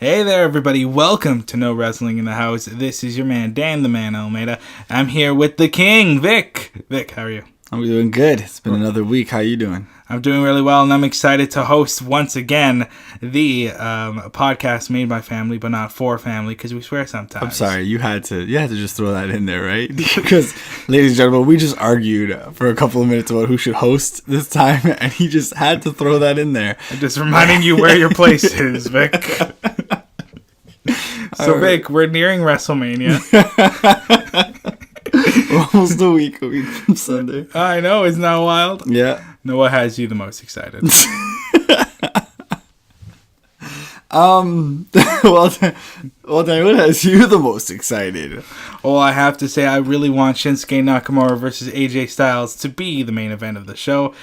Hey there, everybody. Welcome to No Wrestling in the House. This is your man, Dan the Man Almeida. I'm here with the King, Vic. Vic, how are you? I'm doing good. It's been another week. How you doing? I'm doing really well, and I'm excited to host once again the podcast made by family, but not for family, because we swear sometimes. I'm sorry. You had to just throw that in there, right? Because, ladies and gentlemen, we just argued for a couple of minutes about who should host this time, and he just had to throw that in there. I'm just reminding you where your place is, Vic. So, Vic, we're nearing WrestleMania. We're almost a week from Sunday. I know, isn't that wild? Yeah. What has you the most excited? Well, then, what has you the most excited? Well, I have to say, I really want Shinsuke Nakamura versus AJ Styles to be the main event of the show.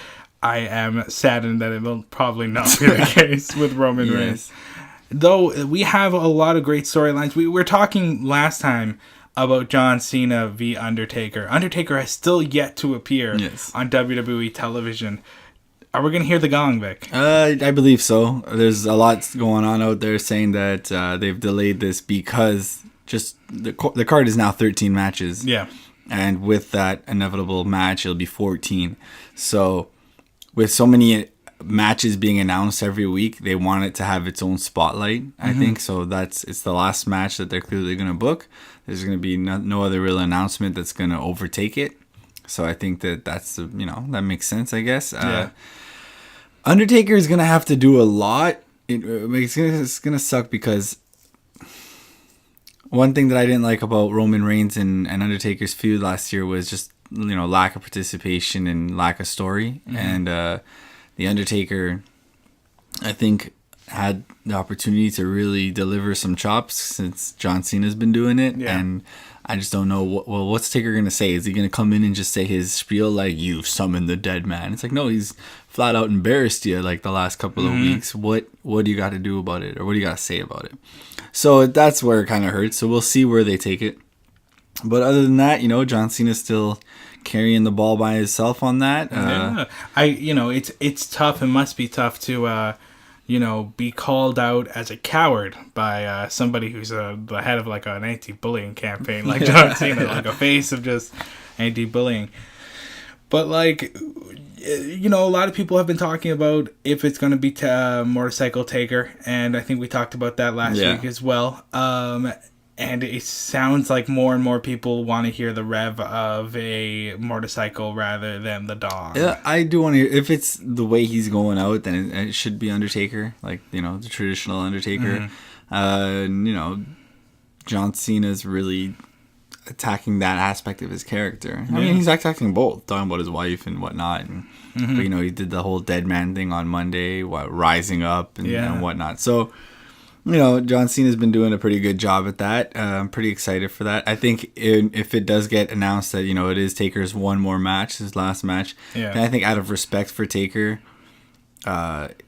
I am saddened that it will probably not be the case with Roman Reigns. Though we have a lot of great storylines. We were talking last time about John Cena v. Undertaker. Undertaker has still yet to appear on WWE television. Are we going to hear the gong, Vic? I believe so. There's a lot going on out there saying that they've delayed this because just the card is now 13 matches. Yeah. And with that inevitable match, it'll be 14. So with so many matches being announced every week, they want it to have its own spotlight, I think. So it's the last match that they're clearly going to book. There's going to be no other real announcement that's going to overtake it. So I think that's that makes sense, I guess. Undertaker is going to have to do a lot. It's going to suck because one thing that I didn't like about Roman Reigns and Undertaker's feud last year was just lack of participation and lack of story. And the Undertaker, I think, had the opportunity to really deliver some chops since John Cena's been doing it. Yeah. And I just don't know, what's Taker going to say? Is he going to come in and just say his spiel like, you've summoned the dead man? It's like, no, he's flat out embarrassed you like the last couple of weeks. What do you got to do about it? Or what do you got to say about it? So that's where it kind of hurts. So we'll see where they take it. But other than that, John Cena's still carrying the ball by himself on that. It's tough. It must be tough to be called out as a coward by somebody who's the head of like an anti-bullying campaign, like John Cena, like a face of just anti-bullying. But a lot of people have been talking about if it's going to be Motorcycle Taker, and I think we talked about that last week as well. And it sounds like more and more people want to hear the rev of a motorcycle rather than the dog. Yeah, I do want to hear. If it's the way he's going out, then it should be Undertaker, like, the traditional Undertaker. John Cena's really attacking that aspect of his character. I mean, he's attacking both, talking about his wife and whatnot. And, but, he did the whole dead man thing on Monday, rising up and whatnot. So, John Cena's been doing a pretty good job at that. I'm pretty excited for that. I think if it does get announced that, it is Taker's one more match, his last match, then I think out of respect for Taker,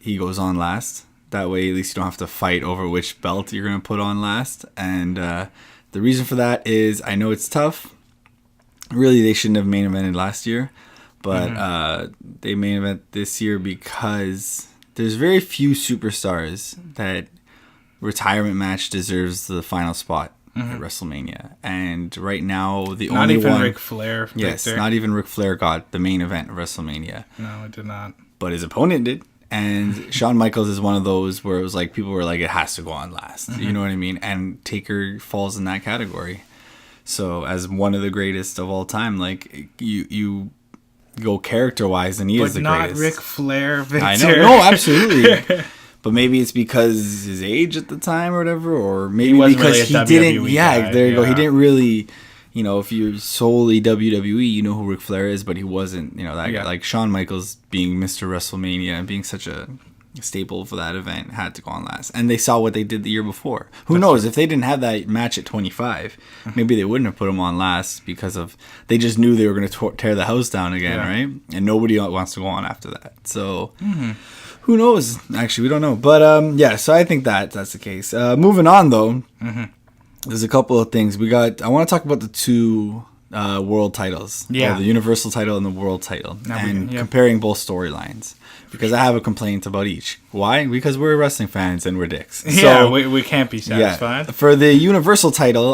he goes on last. That way, at least you don't have to fight over which belt you're going to put on last. And the reason for that is, I know it's tough. Really, they shouldn't have main evented last year. But they main event this year because there's very few superstars that retirement match deserves the final spot at WrestleMania. And right now, the not only even one... Ric Flair. Yes, Victor. Not even Ric Flair got the main event of WrestleMania. No, it did not. But his opponent did. And Shawn Michaels is one of those where it was like, people were like, it has to go on last. You know what I mean? And Taker falls in that category. So as one of the greatest of all time, like, you go character-wise, and he is the greatest. But not Ric Flair, Victor. I know. No, absolutely. But maybe it's because his age at the time or whatever, or maybe because really he didn't. Guy. There you go. He didn't really, if you're solely WWE, you know who Ric Flair is, but he wasn't, that guy. Like Shawn Michaels being Mr. WrestleMania and being such a staple for that event had to go on last. And they saw what they did the year before. Who knows? True. If they didn't have that match at 25, maybe they wouldn't have put him on last because they just knew they were going to tear the house down again, right? And nobody wants to go on after that. So... Who knows? Actually, we don't know. But, so I think that's the case. Moving on, though, there's a couple of things. I want to talk about the two world titles. Yeah. The Universal title and the world title. And yeah. comparing both storylines. Because I have a complaint about each. Why? Because we're wrestling fans and we're dicks. Yeah, we can't be satisfied. Yeah. For the Universal title,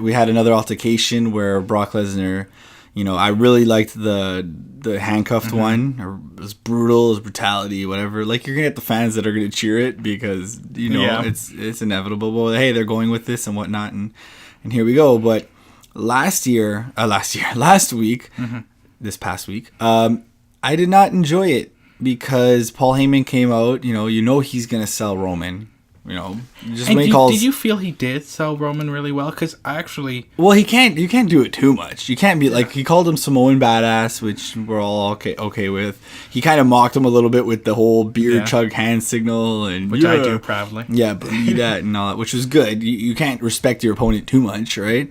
we had another altercation where Brock Lesnar, I really liked the handcuffed one. It was brutal, it was brutality, whatever. Like, you're going to get the fans that are going to cheer it because, it's inevitable. Well, hey, they're going with this and whatnot. And here we go. But last week, this past week, I did not enjoy it because Paul Heyman came out, he's going to sell Roman. Just and make calls. Did you feel he did sell Roman really well? Because well, you can't do it too much. You can't be like, he called him Samoan badass, which we're all okay with. He kind of mocked him a little bit with the whole beer chug hand signal, and which I do proudly. Yeah, believe that and all that, which was good. You can't respect your opponent too much, right?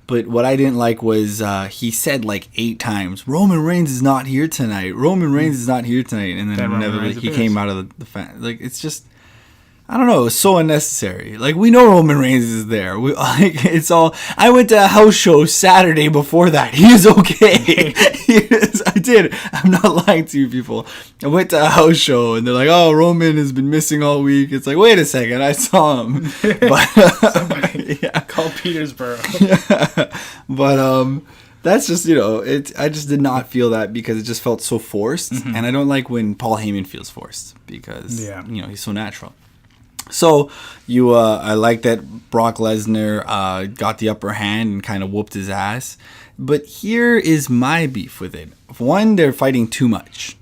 But what I didn't like was he said like 8 times, Roman Reigns is not here tonight. Roman Reigns is not here tonight, and then inevitably he came out of the fan. Like, it's just, I don't know. It was so unnecessary. Like, we know Roman Reigns is there. It's all. I went to a house show Saturday before that. He was okay. I did. I'm not lying to you people. I went to a house show and they're like, "Oh, Roman has been missing all week." It's like, wait a second, I saw him. But somebody call Petersburg. But that's just I just did not feel that because it just felt so forced, and I don't like when Paul Heyman feels forced because he's so natural. So I like that Brock Lesnar got the upper hand and kind of whooped his ass. But here is my beef with it. One, they're fighting too much.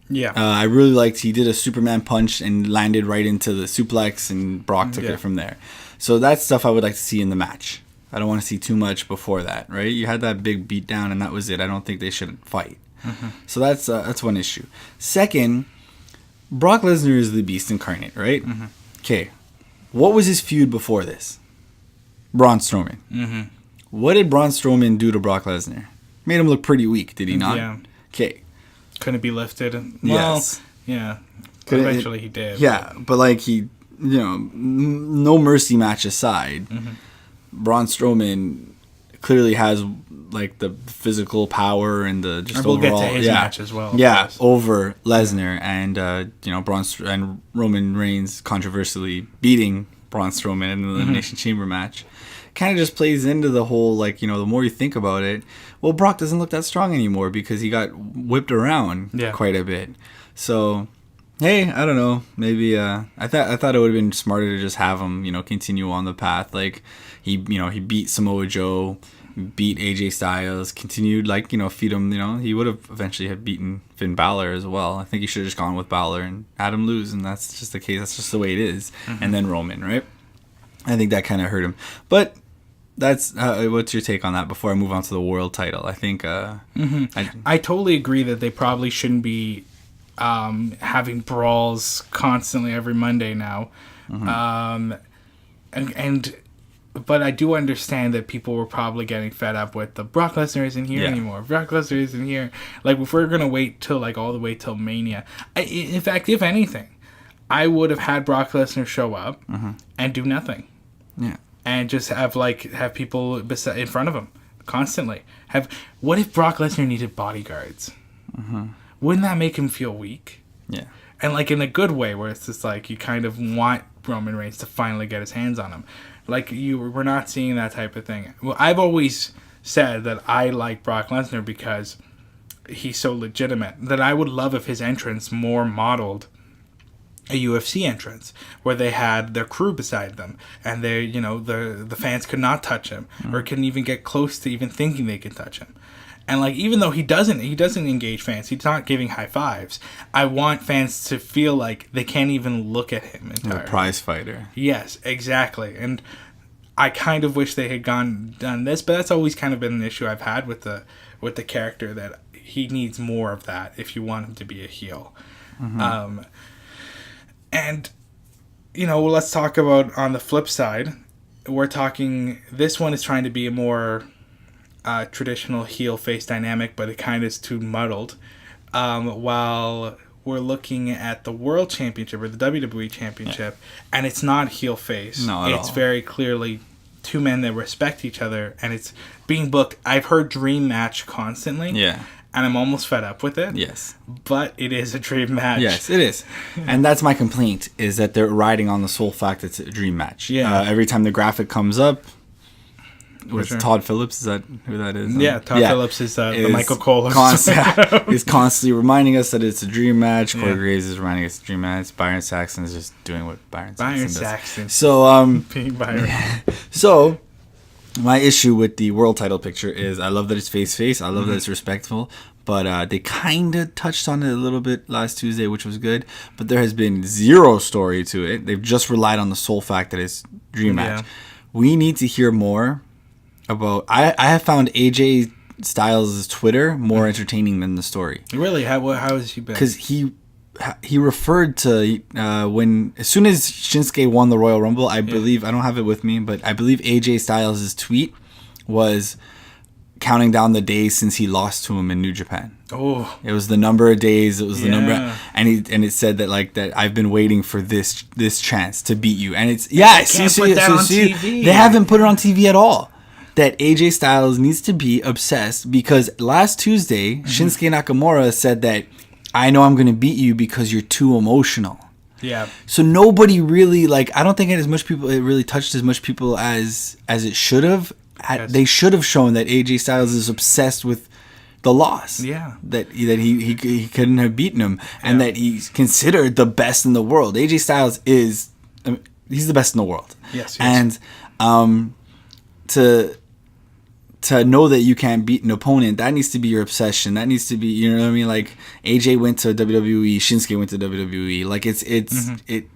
Yeah. I really liked he did a Superman punch and landed right into the suplex, and Brock took it from there. So that's stuff I would like to see in the match. I don't want to see too much before that, right? You had that big beatdown and that was it. I don't think they should fight. So that's one issue. Second, Brock Lesnar is the beast incarnate, right? Okay, what was his feud before this? Braun Strowman. What did Braun Strowman do to Brock Lesnar? Made him look pretty weak, did he not? Yeah. Okay. Couldn't be lifted. Well, yes. Yeah. Eventually he did. Yeah, but like he, no mercy match aside, Braun Strowman clearly has like the physical power and the just and we'll overall get to his match as well. Yeah, over Lesnar and and Roman Reigns controversially beating Braun Strowman in the Elimination Chamber match. Kind of just plays into the whole the more you think about it, well, Brock doesn't look that strong anymore because he got whipped around quite a bit. So, hey, I don't know. Maybe I thought it would have been smarter to just have him continue on the path. Like he beat Samoa Joe, beat AJ Styles, continued feed him. He would have eventually have beaten Finn Balor as well. I think he should have just gone with Balor and had him lose, and that's just the case. That's just the way it is. And then Roman, right? I think that kind of hurt him, but. That's what's your take on that before I move on to the world title? I think I totally agree that they probably shouldn't be having brawls constantly every Monday now. But I do understand that people were probably getting fed up with the Brock Lesnar isn't here anymore. Brock Lesnar isn't here. Like, if we're gonna wait till all the way till Mania, in fact, if anything, I would have had Brock Lesnar show up and do nothing. Yeah. And just have people in front of him constantly. What if Brock Lesnar needed bodyguards? Wouldn't that make him feel weak? Yeah. And in a good way, where it's just you kind of want Roman Reigns to finally get his hands on him. We're not seeing that type of thing. Well, I've always said that I like Brock Lesnar because he's so legitimate. That I would love if his entrance more modeled a UFC entrance where they had their crew beside them and they the fans could not touch him or couldn't even get close to even thinking they could touch him. And even though he doesn't engage fans, he's not giving high fives, I want fans to feel like they can't even look at him entirely. A prize fighter. Yes, exactly. And I kind of wish they had done this, but that's always kind of been an issue I've had with the character, that he needs more of that if you want him to be a heel. And, let's talk about on the flip side. This one is trying to be a more traditional heel-face dynamic, but it kind of is too muddled. While we're looking at the World Championship or the WWE Championship, and it's not heel-face. No, at it's all. very clearly two men that respect each other, and it's being booked. I've heard dream match constantly. Yeah. And I'm almost fed up with it. Yes. But it is a dream match. Yes, it is. And that's my complaint, is that they're riding on the sole fact it's a dream match. Yeah. Every time the graphic comes up, Todd Phillips, is that who that is? Yeah, Todd Phillips is the Michael Cole. He's constantly reminding us that it's a dream match. Corey Graves is reminding us it's a dream match. Byron Saxton is just doing what Byron Saxton does. So, being Byron. So, my issue with the world title picture is I love that it's face-face. I love that it's respectful. But they kind of touched on it a little bit last Tuesday, which was good. But there has been zero story to it. They've just relied on the sole fact that it's dream match. We need to hear more about... I have found AJ Styles' Twitter more entertaining than the story. Really? How has he been? Because he referred to when... As soon as Shinsuke won the Royal Rumble, I believe... I don't have it with me, but I believe AJ Styles' tweet was... counting down the days since he lost to him in New Japan. Oh, it was the number of days. It was the number, and it said that I've been waiting for this chance to beat you. And it's TV. They haven't put it on TV at all. That AJ Styles needs to be obsessed because last Tuesday Shinsuke Nakamura said that I know I'm going to beat you because you're too emotional. Yeah. So nobody really I don't think it really touched as much people as it should have. Yes. They should have shown that AJ Styles is obsessed with the loss. Yeah. That he couldn't have beaten him, and that he's considered the best in the world. AJ Styles he's the best in the world. Yes. And to know that you can't beat an opponent, that needs to be your obsession. That needs to be, you know what I mean? Like AJ went to WWE, Shinsuke went to WWE. Like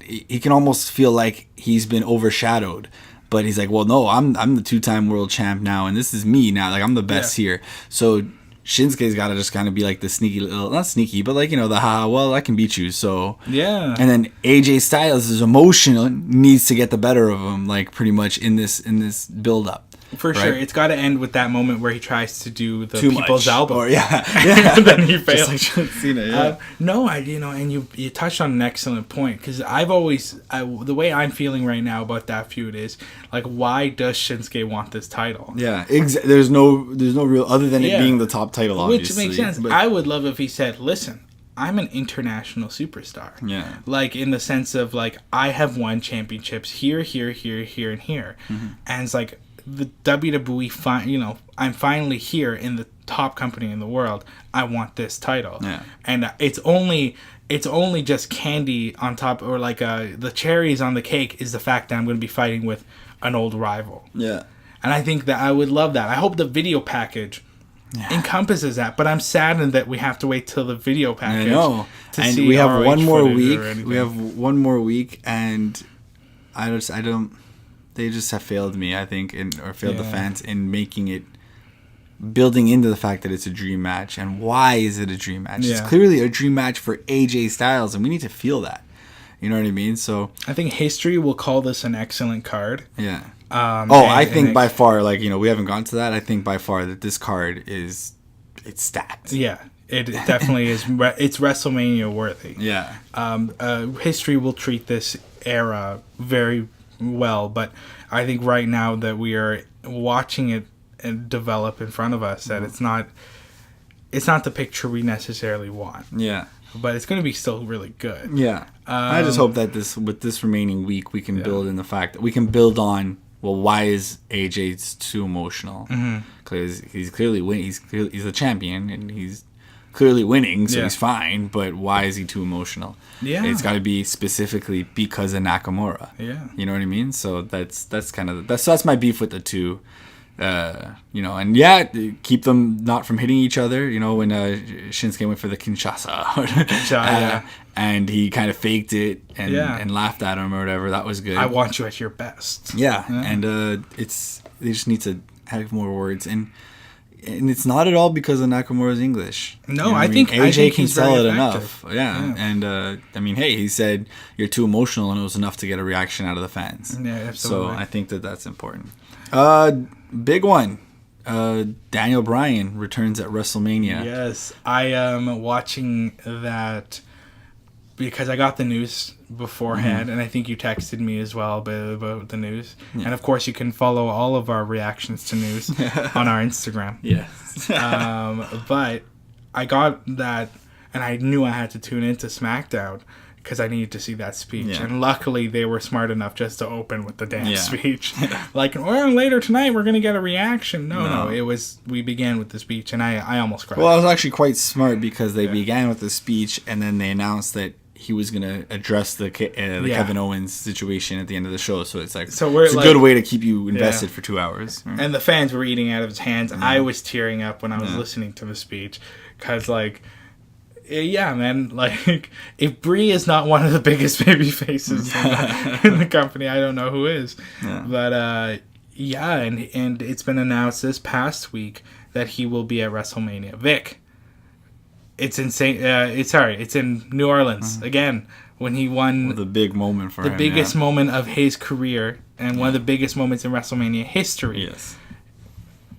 he can almost feel like he's been overshadowed. But he's like, well, no, I'm the 2-time world champ now, and this is me now. Like, I'm the best here. So Shinsuke's got to just kind of be like the sneaky little, not sneaky, but like, the well, I can beat you. So yeah. And then AJ Styles is emotional, needs to get the better of him, like pretty much in this build up. For sure, it's got to end with that moment where he tries to do the Too people's much. album. Or, and then he fails. Just like John Cena, and you touched on an excellent point, because I've always the way I'm feeling right now about that feud is like, why does Shinsuke want this title? Yeah, there's no real other than it being the top title, obviously. Which makes sense. But I would love if he said, "Listen, I'm an international superstar." Yeah. Like, in the sense of like, I have won championships here, and here, and it's like, the WWE, I'm finally here in the top company in the world. I want this title. Yeah. And it's only just candy on top, or like the cherries on the cake is the fact that I'm going to be fighting with an old rival. Yeah. And I think that I would love that. I hope the video package encompasses that, but I'm saddened that we have to wait till the video package. I know. And we have one more week. We have one more week, and I don't. They just have failed me, I think, or failed the fans in making it, building into the fact that it's a dream match. And why is it a dream match? Yeah. It's clearly a dream match for AJ Styles, and we need to feel that. You know what I mean? So I think history will call this an excellent card. Yeah. I think by far, we haven't gone to that. I think by far that this card it's stacked. Yeah. It definitely is. It's WrestleMania worthy. Yeah. History will treat this era very well, but I think right now that we are watching it develop in front of us, that it's not the picture we necessarily want. Yeah. But it's going to be still really good. Yeah. I just hope that with this remaining week, we can build in the fact that we can build on, well, why is AJ too emotional? Because he's clearly winning. He's a champion, and he's clearly winning, so he's fine. But why is he too emotional? Yeah, it's got to be specifically because of Nakamura. Yeah, you know what I mean. So that's kind of that's my beef with the two. And keep them not from hitting each other. When Shinsuke went for the Kinshasa, and he kind of faked it and laughed at him or whatever. That was good. I want you at your best. Yeah. And they just need to have more words, and it's not at all because of Nakamura's English. No, I think AJ can sell it enough. Yeah. And he said you're too emotional, and it was enough to get a reaction out of the fans. Yeah, absolutely. So I think that's important. Big one. Daniel Bryan returns at WrestleMania. Yes, I am watching that because I got the news beforehand, and I think you texted me as well about the news. Yeah. And of course, you can follow all of our reactions to news on our Instagram. Yes. But I got that, and I knew I had to tune into SmackDown because I needed to see that speech. Yeah. And luckily, they were smart enough just to open with the damn speech. Like, well, later tonight, we're going to get a reaction. No, it was, we began with the speech, and I almost cried. Well, it was actually quite smart because they began with the speech, and then they announced that he was going to address the Kevin Owens situation at the end of the show. So it's like, it's a good way to keep you invested for 2 hours. Right? And the fans were eating out of his hands. I was tearing up when I was listening to the speech because, like, yeah, man, like, if Brie is not one of the biggest baby faces in the company, I don't know who is. Yeah. But, and it's been announced this past week that he will be at WrestleMania. Vic, it's insane. It's in New Orleans, again, when he won. The big moment for him. The biggest moment of his career, and one of the biggest moments in WrestleMania history. Yes.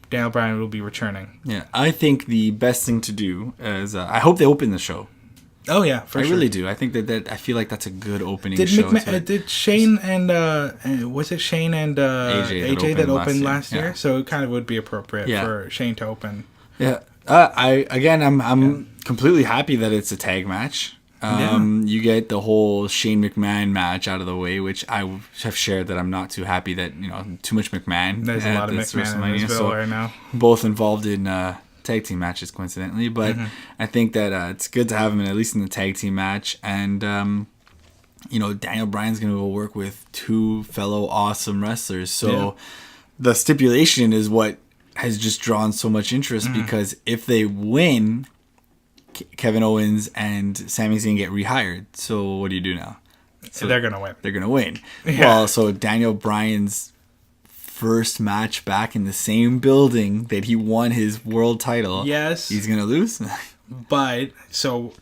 Daniel Bryan will be returning. Yeah, I think the best thing to do is I hope they open the show. Oh yeah, for sure. I really do. I think that I feel like that's a good opening show. Did Shane and was it Shane and AJ that opened last year? Yeah. So it kind of would be appropriate for Shane to open. Yeah. I'm completely happy that it's a tag match. You get the whole Shane McMahon match out of the way, which I have shared that I'm not too happy that, too much McMahon. There's a lot of McMahon in this bill right now. Both involved in tag team matches, coincidentally. But I think that it's good to have him at least in the tag team match. And, Daniel Bryan's going to go work with two fellow awesome wrestlers. So the stipulation is what has just drawn so much interest because if they win, Kevin Owens and Sami Zayn get rehired. So what do you do now? So they're going to win. They're going to win. Yeah. Well, so Daniel Bryan's first match back in the same building that he won his world title. Yes. He's going to lose. But, so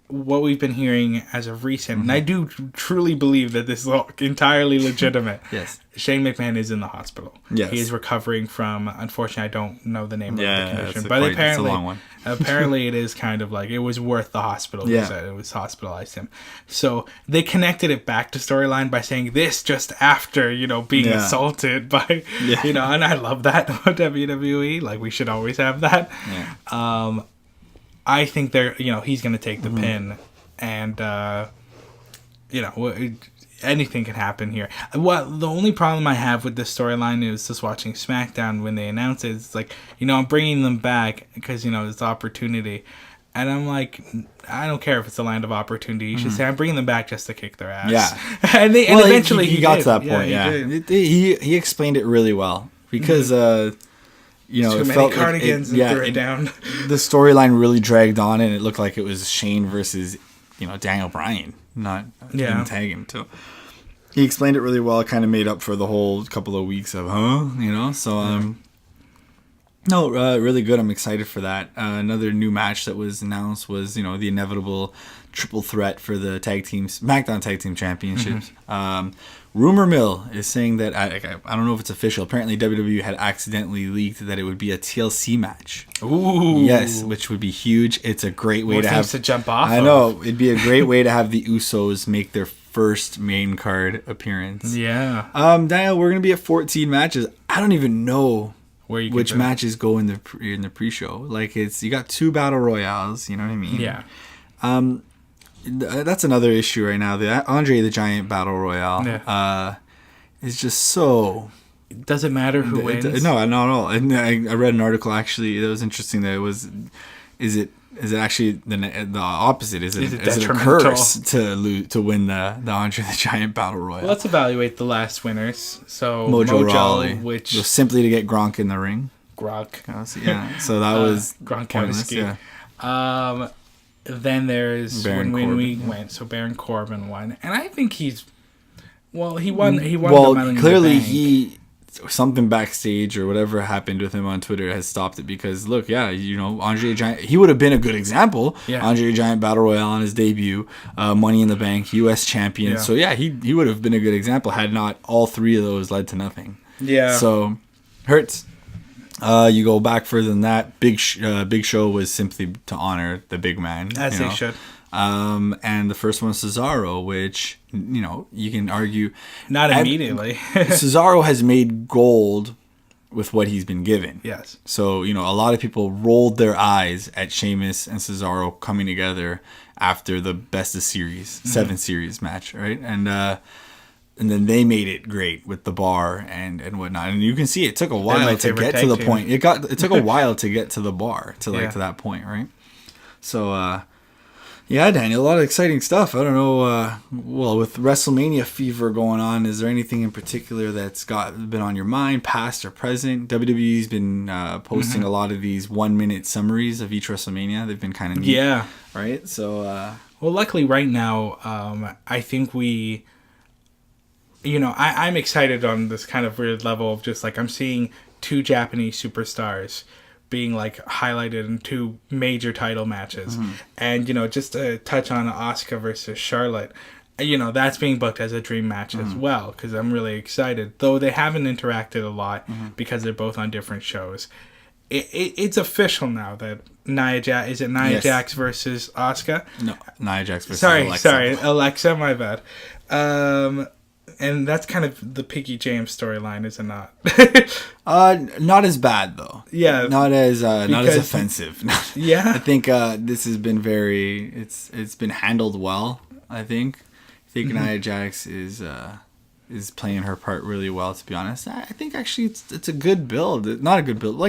what we've been hearing as of recent, and I do truly believe that this is entirely legitimate. Yes. Shane McMahon is in the hospital. Yes. He is recovering from, unfortunately, I don't know the name of the condition. But apparently, it's a long one. Apparently it is kind of like, it was worth the hospital. It was hospitalized him. So they connected it back to storyline by saying this just after, being assaulted by, and I love that about WWE. Like, we should always have that. Yeah. I think he's going to take the pin, and anything can happen here. Well, the only problem I have with this storyline is just watching SmackDown when they announce it. It's like, I'm bringing them back because it's opportunity, and I'm like, I don't care if it's the land of opportunity. You should say I'm bringing them back just to kick their ass. Yeah, and eventually he got to that point. He explained it really well because. Too many cardigans and threw it down. The storyline really dragged on, and it looked like it was Shane versus, Daniel Bryan, not him tagging. So he explained it really well. Kind of made up for the whole couple of weeks of So really good. I'm excited for that. Another new match that was announced was the inevitable triple threat for the SmackDown Tag Team Championships. Rumor mill is saying that I don't know if it's official. Apparently, WWE had accidentally leaked that it would be a TLC match. Ooh, yes, which would be huge. It's a great way to jump off. I know it'd be a great way to have the Usos make their first main card appearance. Yeah. Daniel, we're gonna be at 14 matches. I don't even know which matches go in the pre-show. Like you got 2 battle royales. You know what I mean? Yeah. That's another issue right now. The Andre the Giant Battle Royale is just so... Does it matter who wins? No, not at all. And I read an article actually that was interesting that it was... Is it actually the opposite? Is it a curse to win the Andre the Giant Battle Royale? Well, let's evaluate the last winners. So Mojo Rawley, which was simply to get Gronk in the ring. Gronk. Yeah. So that was Gronkowski. Yeah. Then there's when we went. So Baron Corbin won, and I think he won. He won. Well, the Money clearly in the Bank. Something backstage or whatever happened with him on Twitter has stopped it because look, Andre the Giant, he would have been a good example. Yeah. Andre the Giant Battle Royale on his debut, Money in the Bank, U.S. champion. Yeah. So he would have been a good example had not all 3 of those led to nothing. Yeah. So hurts. You go back further than that. Big Show was simply to honor the big man. As they should. And the first one, Cesaro, which, you know, you can argue... Not immediately. Cesaro has made gold with what he's been given. Yes. So, you know, a lot of people rolled their eyes at Sheamus and Cesaro coming together after the Best of Series, 7 Series match, right? And then they made it great with the bar and whatnot. And you can see it took a while to get to the point. It took a while to get to the bar, to that point, right? So, yeah, Daniel, a lot of exciting stuff. I don't know, well, with WrestleMania fever going on, is there anything in particular that's been on your mind, past or present? WWE's been posting a lot of these 1-minute summaries of each WrestleMania. They've been kind of neat. Yeah. Right? So, well, luckily right now, I think we... You know, I'm excited on this kind of weird level of just, like, I'm seeing 2 Japanese superstars being, like, highlighted in 2 major title matches. And, you know, just to touch on Asuka versus Charlotte, you know, that's being booked as a dream match as well, because I'm really excited. Though they haven't interacted a lot because they're both on different shows. It's official now that Nia Jax versus Asuka? No, Nia Jax versus Alexa. Sorry, Alexa, my bad. And that's kind of the Piggy James storyline, is it not? Not as bad though. Yeah, not as offensive. Yeah, I think this has been it's been handled well. I think Nia Jax is playing her part really well. To be honest, I think actually it's a good build. Not a good build.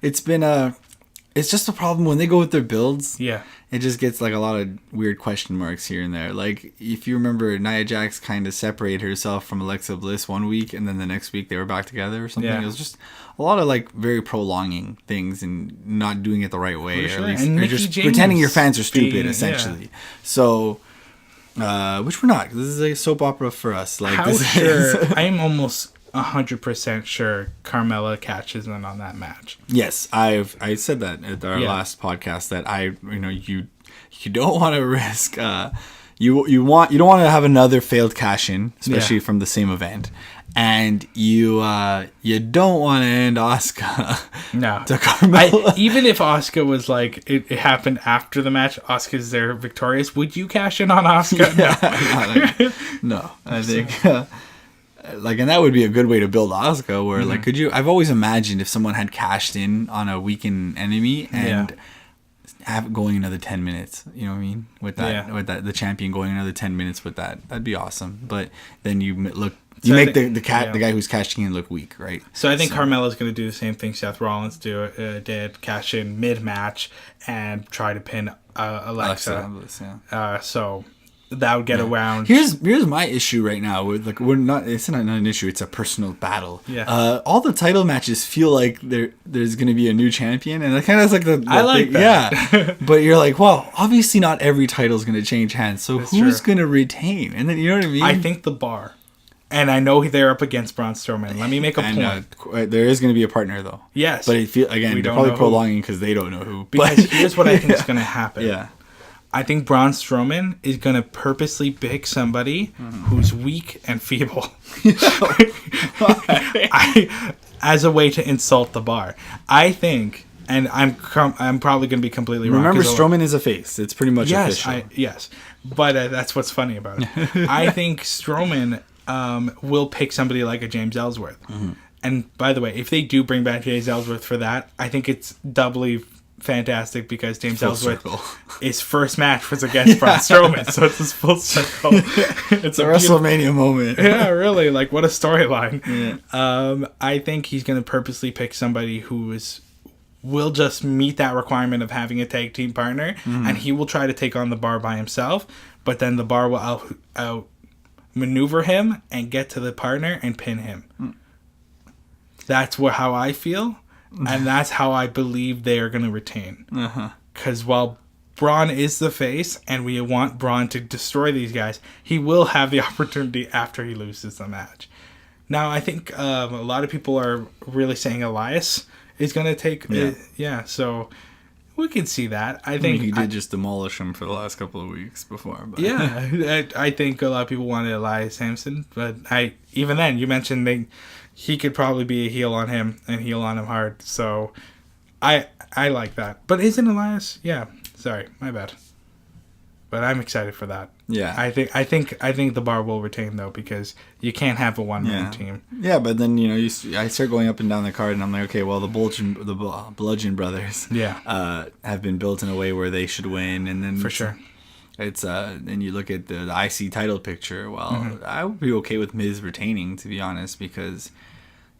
It's just a problem when they go with their builds. Yeah. It just gets like a lot of weird question marks here and there. Like, if you remember, Nia Jax kind of separated herself from Alexa Bliss one week, and then the next week they were back together or something. Yeah. It was just a lot of like very prolonging things and not doing it the right way. For sure. Or at least and you're just pretending your fans are stupid, essentially. Yeah. So, which we're not. This is a soap opera for us. Like, I am almost 100% sure Carmella catches in on that match. Yes, I said that at our last podcast that you don't want to risk you don't want to have another failed cash in, especially from the same event, and you don't want to end Asuka. No, to Carmella. Even if Asuka was like it happened after the match, Asuka's there victorious. Would you cash in on Asuka? Yeah, no, I think. And that would be a good way to build Asuka, where like, I've always imagined if someone had cashed in on a weakened enemy and have it going another 10 minutes, you know what I mean? With that, the champion going another 10 minutes with that'd be awesome. But then you make the guy who's cashing in look weak, right? So I think Carmella's going to do the same thing Seth Rollins did, cash in mid-match and try to pin Alexa. So that would get around. Here's my issue right now with it's not an issue, it's a personal battle. Yeah. All the title matches feel like there's gonna be a new champion, and that kind of is like I like that. Yeah. But you're like, well, obviously not every title's gonna change hands, so who's gonna retain? And then, you know what I mean? I think the Bar. And I know they're up against Braun Strowman. Let me make a point. There is going to be a partner, though. Yes. But they're probably prolonging because they don't know who. Because here's what I think is going to happen. Yeah. I think Braun Strowman is going to purposely pick somebody who's weak and feeble. As a way to insult the Bar. I think, and I'm probably going to be completely wrong. Remember, Strowman is a face. It's pretty much official. Yes. But that's what's funny about it. I think Strowman will pick somebody like a James Ellsworth. Mm-hmm. And by the way, if they do bring back James Ellsworth for that, I think it's doubly fantastic because James Ellsworth, his first match was against Braun Strowman, so it's this full circle. It's a WrestleMania moment. Yeah, really, like what a storyline. Yeah. I think he's going to purposely pick somebody who will just meet that requirement of having a tag team partner, and he will try to take on the Bar by himself, but then the Bar will out maneuver him and get to the partner and pin him. That's how I feel. And that's how I believe they are going to retain. Because while Braun is the face, and we want Braun to destroy these guys, he will have the opportunity after he loses the match. Now, I think a lot of people are really saying Elias is going to take... so we can see that. I think he did just demolish him for the last couple of weeks before. But. Yeah, I think a lot of people wanted Elias Sampson, but even then, you mentioned he could probably be a heel on him and heel on him hard. So I like that. But isn't Elias? Yeah. Sorry, my bad. But I'm excited for that. Yeah. I think the bar will retain though, because you can't have a one-man team. Yeah, but then I start going up and down the card, and I'm like, okay, well the Bludgeon Brothers, have been built in a way where they should win, and then for sure. It's then you look at the IC title picture. Well, I would be okay with Miz retaining, to be honest, because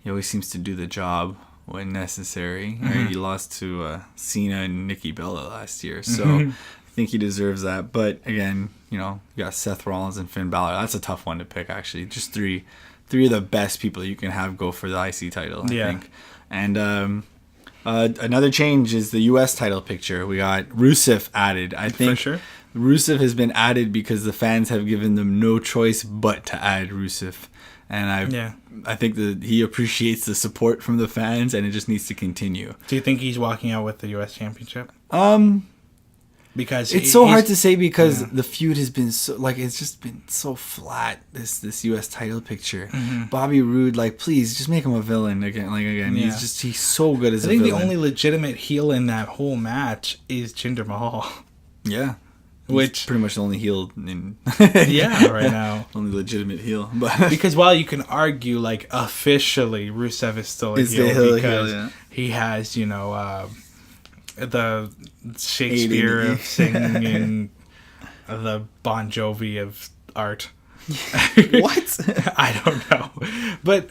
he always seems to do the job when necessary. Right? He lost to Cena and Nikki Bella last year, so I think he deserves that. But again, you got Seth Rollins and Finn Balor. That's a tough one to pick, actually. Just three of the best people you can have go for the IC title, I think. And another change is the US title picture. We got Rusev added. I think for sure. Rusev has been added because the fans have given them no choice but to add Rusev. And I think that he appreciates the support from the fans, and it just needs to continue. Do you think he's walking out with the U.S. Championship? Because it's so hard to say, because the feud has been it's just been so flat. This U.S. title picture, Bobby Roode, please just make him a villain again. Yeah. He's so good as a villain. I think the only legitimate heel in that whole match is Jinder Mahal. Yeah. Which pretty much the only heel in right now. Only legitimate heel. But because while you can argue officially Rusev is still a heel because he has, the Shakespeare of singing, the Bon Jovi of art. What? I don't know. But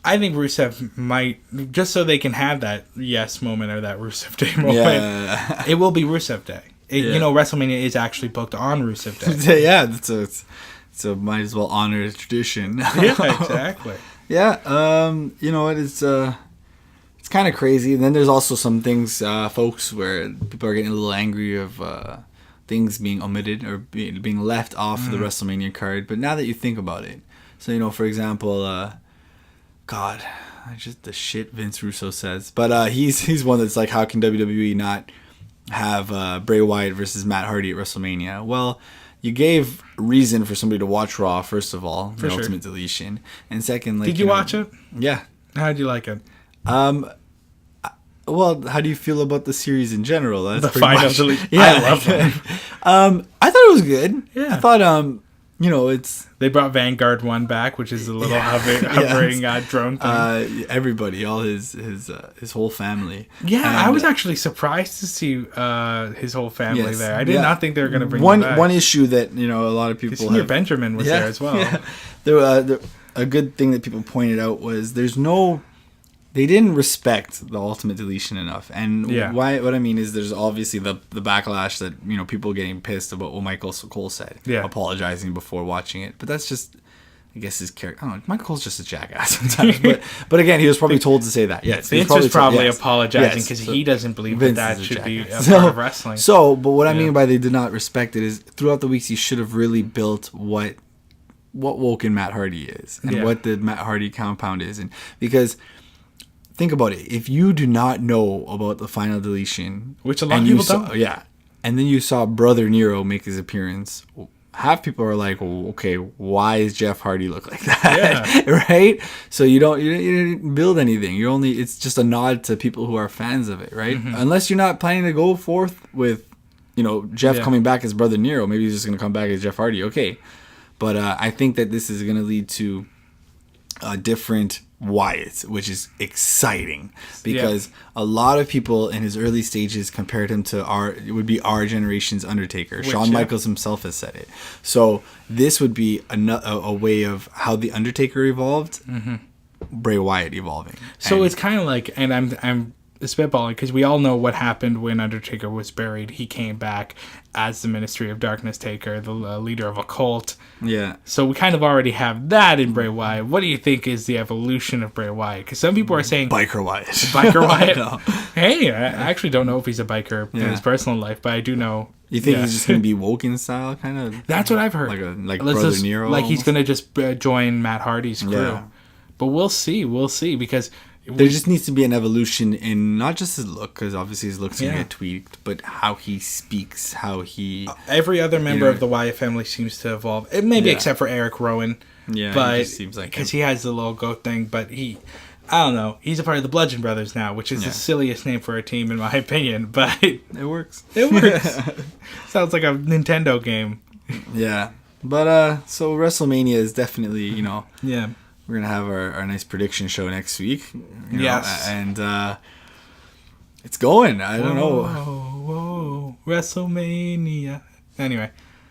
I think Rusev might, just so they can have that yes moment or that Rusev Day moment, it will be Rusev Day. WrestleMania is actually booked on Rusev Day. Yeah, so might as well honor the tradition. Yeah, exactly. Yeah, you know what? It's kind of crazy. And then there's also some things, folks, where people are getting a little angry of things being omitted or being left off the WrestleMania card. But now that you think about it, so for example, God, just the shit Vince Russo says. But he's one that's like, how can WWE not have Bray Wyatt versus Matt Hardy at WrestleMania? Well, you gave reason for somebody to watch Raw, first of all, the Ultimate Deletion, and second, did you watch it? Yeah. How did you like it? Well, how do you feel about the series in general? That's the final deletion. Yeah, I love it. I thought it was good. Yeah, I thought it's they brought Vanguard 1 back, which is a little hovering drone thing. Everybody, all his whole family. Yeah, and I was actually surprised to see his whole family there. I did not think they were going to bring him back. One issue that a lot of people Senior Benjamin was there as well. Yeah. A good thing that people pointed out was they didn't respect the Ultimate Deletion enough. And what I mean is there's obviously the backlash that, people getting pissed about what Michael Cole said, apologizing before watching it. But that's just, I guess, his character. I don't know, Michael Cole's just a jackass sometimes. but again, he was probably told to say that. Yes, Vince was probably apologizing because he doesn't believe that should be a part of wrestling. But what I mean by they did not respect it is throughout the weeks you should have really built what Woken Matt Hardy is and what the Matt Hardy compound is. And because think about it. If you do not know about the final deletion, which a lot of people don't, and then you saw Brother Nero make his appearance, half people are like, well, "Okay, why does Jeff Hardy look like that?" Yeah. Right? So you didn't build anything. It's just a nod to people who are fans of it, right? Mm-hmm. Unless you're not planning to go forth with, Jeff coming back as Brother Nero. Maybe he's just going to come back as Jeff Hardy. Okay, but I think that this is going to lead to a different Wyatt, which is exciting because a lot of people in his early stages compared him to our generation's Undertaker. Shawn Michaels himself has said it. So this would be a way of how the Undertaker evolved, Bray Wyatt evolving. So it's kind of like, and I'm spitballing because we all know what happened when Undertaker was buried. He came back as the Ministry of Darkness Taker, the leader of a cult. Yeah. So we kind of already have that in Bray Wyatt. What do you think is the evolution of Bray Wyatt? Because some people are saying Biker Wyatt. Biker Wyatt. No. Hey, I actually don't know if he's a biker in his personal life, but I do know. You think he's just going to be Woken style, kind of? That's what I've heard. Like Brother Nero. Like he's going to just join Matt Hardy's crew. Yeah. But we'll see. We'll see because there just needs to be an evolution in not just his look, because obviously his look's going to get tweaked, but how he speaks, how he... Every other member of the Wyatt family seems to evolve. Maybe except for Eric Rowan. Yeah, but he just seems like... Because he has the little goat thing, but I don't know. He's a part of the Bludgeon Brothers now, which is the silliest name for a team in my opinion, but it works. It works. Sounds like a Nintendo game. Yeah. But so WrestleMania is definitely, Yeah. We're gonna have our nice prediction show next week. Yes. And it's going. I don't know. Whoa, WrestleMania. Anyway.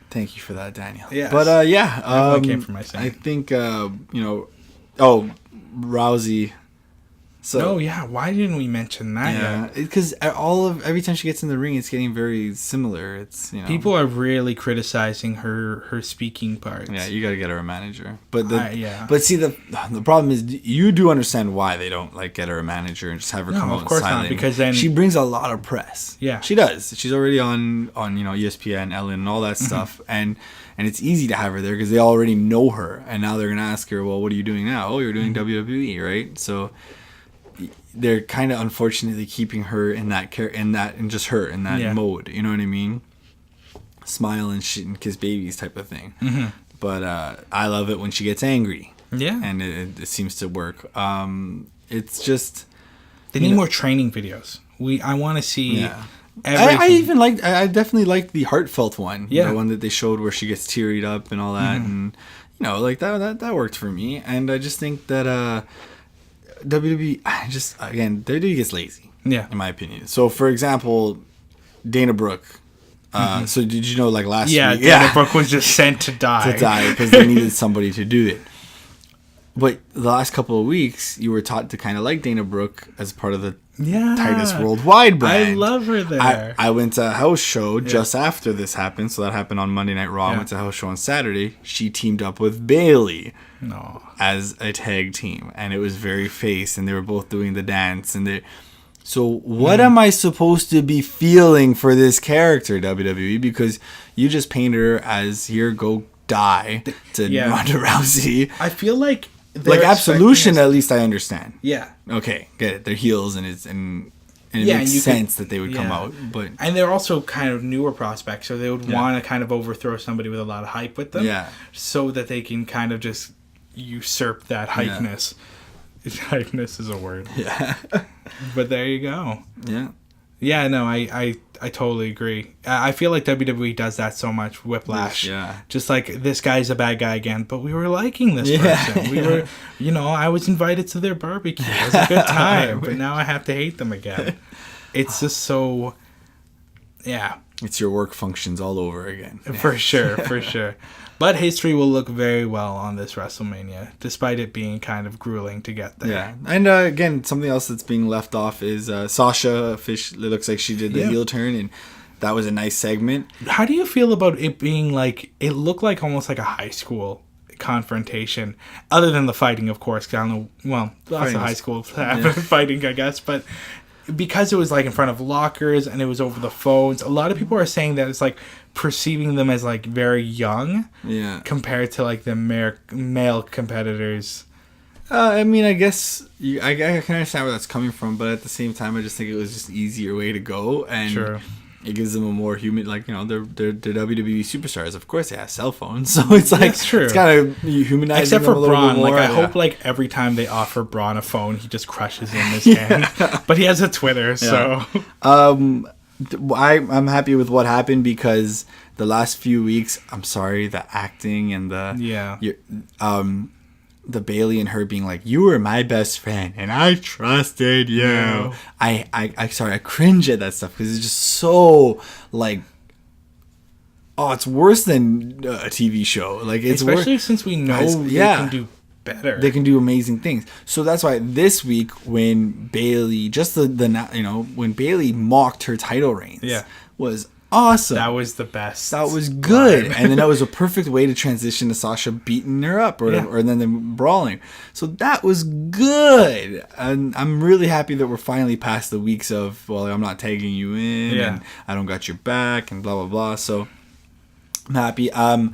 Thank you for that, Daniel. Yes. But came from my side. I think Rousey. So, why didn't we mention that yet? Because every time she gets in the ring, it's getting very similar. It's people are really criticizing her speaking parts. Yeah, you got to get her a manager. But but see the problem is you do understand why they don't get her a manager and just have her come out of course silent. not, because then she brings a lot of press. Yeah, she does. She's already on ESPN, Ellen, and all that stuff, and it's easy to have her there because they already know her, and now they're gonna ask her, well, what are you doing now? Oh, you're doing WWE, right? So they're kind of unfortunately keeping her in that mode. You know what I mean? Smile and shit and kiss babies type of thing. Mm-hmm. But I love it when she gets angry. Yeah, and it seems to work. It's just they need more training videos. I want to see. Yeah. I definitely liked the heartfelt one. Yeah, the one that they showed where she gets tearied up and all that, and that worked for me. And I just think that WWE WWE gets lazy. Yeah, in my opinion. So for example, Dana Brooke. So did you know last week? Yeah, Dana Brooke was just sent to die. Because they needed somebody to do it. But the last couple of weeks, you were taught to kind of like Dana Brooke as part of the Titus Worldwide brand. I love her there. I went to a house show just after this happened. So that happened on Monday Night Raw. I went to a house show on Saturday. She teamed up with Bayley as a tag team. And it was very face. And they were both doing the dance. So what am I supposed to be feeling for this character, WWE? Because you just painted her as here, go die to Ronda Rousey. I feel like Absolution, at least I understand. Yeah. Okay, get it. They're heels, and it makes sense that they would come out. And they're also kind of newer prospects, so they would want to kind of overthrow somebody with a lot of hype with them. Yeah. So that they can kind of just usurp that hypeness. Yeah. Hypeness is a word. Yeah. But there you go. Yeah. Yeah, no, I totally agree. I feel like WWE does that so much. Whiplash. Yeah. Just like, this guy's a bad guy again, but we were liking this person. We were, I was invited to their barbecue. It was a good time, but now I have to hate them again. It's just so, yeah. It's your work functions all over again. For sure, for sure. But history will look very well on this WrestleMania, despite it being kind of grueling to get there. Yeah, and again, something else that's being left off is Sasha Fish. It looks like she did the heel turn, and that was a nice segment. How do you feel about it being it looked like almost like a high school confrontation, other than the fighting, of course, because I don't know, lots of high school fighting, I guess, but because it was in front of lockers and it was over the phones, a lot of people are saying that it's perceiving them as very young, compared to the male competitors. I mean, I guess I can understand where that's coming from, but at the same time, I just think it was just an easier way to go, and it gives them a more human, they're WWE superstars. Of course, they have cell phones, so it's that's true. It's kind of humanizing. Except them for a little Braun, bit more. I hope every time they offer Braun a phone, he just crushes in his hand. But he has a Twitter, so. I'm happy with what happened because the last few weeks, I'm sorry, the acting and the Bayley and her being you were my best friend and I trusted you. No. I cringe at that stuff because it's just so it's worse than a TV show. It's especially since we know they can do better. They can do amazing things. So that's why this week when Bayley when Bayley mocked her title reigns was awesome. That was the best. That was good. And then that was a perfect way to transition to Sasha beating her up or then them brawling. So that was good. And I'm really happy that we're finally past the weeks of, I'm not tagging you in and I don't got your back and blah, blah, blah. So I'm happy. I'm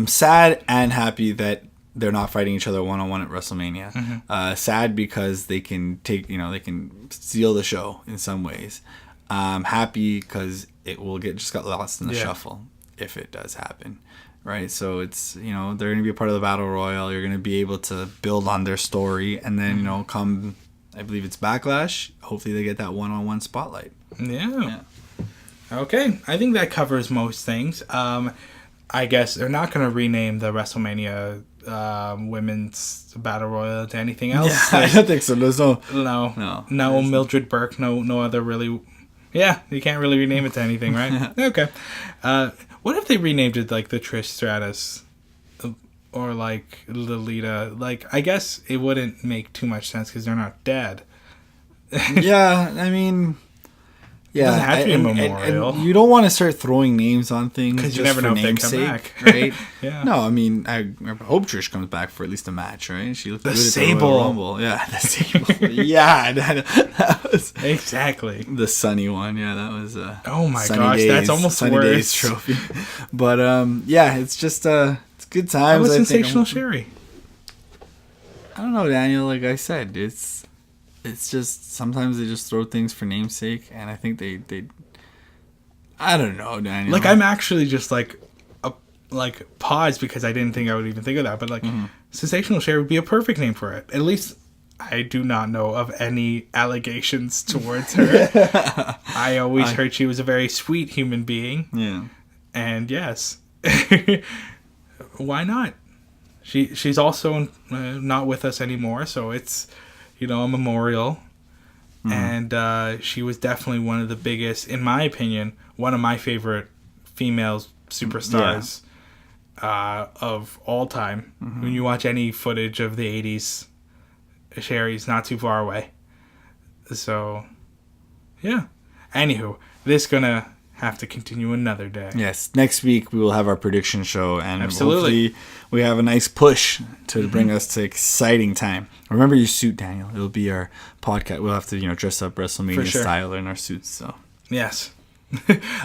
sad and happy that they're not fighting each other one-on-one at WrestleMania. Mm-hmm. Sad because they can they can steal the show in some ways. Happy because it will just got lost in the shuffle if it does happen. right? So it's, you know, they're going to be a part of the Battle Royal. You're going to be able to build on their story. And then, you know, come, I believe it's Backlash, hopefully they get that one-on-one spotlight. Yeah. Okay, I think that covers most things. I guess they're not going to rename the WrestleMania women's battle royal to anything else. Yeah, I don't think so. There's no Mildred Burke, no other really. Yeah, you can't really rename it to anything, right? Okay. What if they renamed it like the Trish Stratus or like Lolita? Like, I guess it wouldn't make too much sense because they're not dead. Yeah, I mean. Yeah, it doesn't have to be a memorial. And you don't want to start throwing names on things because you never know if they come back, right? Yeah. No, I mean, I hope Trish comes back for at least a match, right? She looked the good Sable. at the Royal Rumble. Yeah, the Sable. Yeah, that was exactly the Sunny one. Yeah, that was. Oh my Sunny gosh, Days, that's almost Sunny worse. Days trophy. But yeah, it's just it's good times. How was Sensational Sherry? I don't know, Daniel. Like I said, it's just sometimes they just throw things for namesake, and I think they I don't know, Daniel. Like, I'm actually just like paused because I didn't think I would even think of that. But like, Sensational Sherry would be a perfect name for it. At least I do not know of any allegations towards her. I always heard she was a very sweet human being. Yeah. And yes, why not? She's also not with us anymore, so it's, you know, a memorial. And she was definitely one of the biggest, in my opinion, one of my favorite female superstars of all time. When you watch any footage of the 80s, Sherry's not too far away. So, yeah. Anywho, this is going to have to continue another day. Yes. Next week, we will have our prediction show, and absolutely, hopefully we have a nice push to bring us to exciting time. Remember your suit, Daniel. It'll be our podcast. We'll have to, you know, dress up WrestleMania style in our suits. So yes.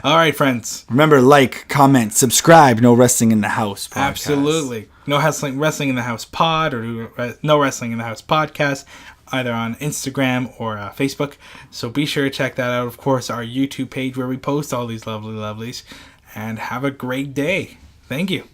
All right, friends. Remember, like, comment, subscribe. No Wrestling in the House podcast. Absolutely. No Wrestling in the House pod or No Wrestling in the House podcast, either on Instagram or Facebook. So be sure to check that out. Of course, our YouTube page where we post all these lovely lovelies. And have a great day. Thank you.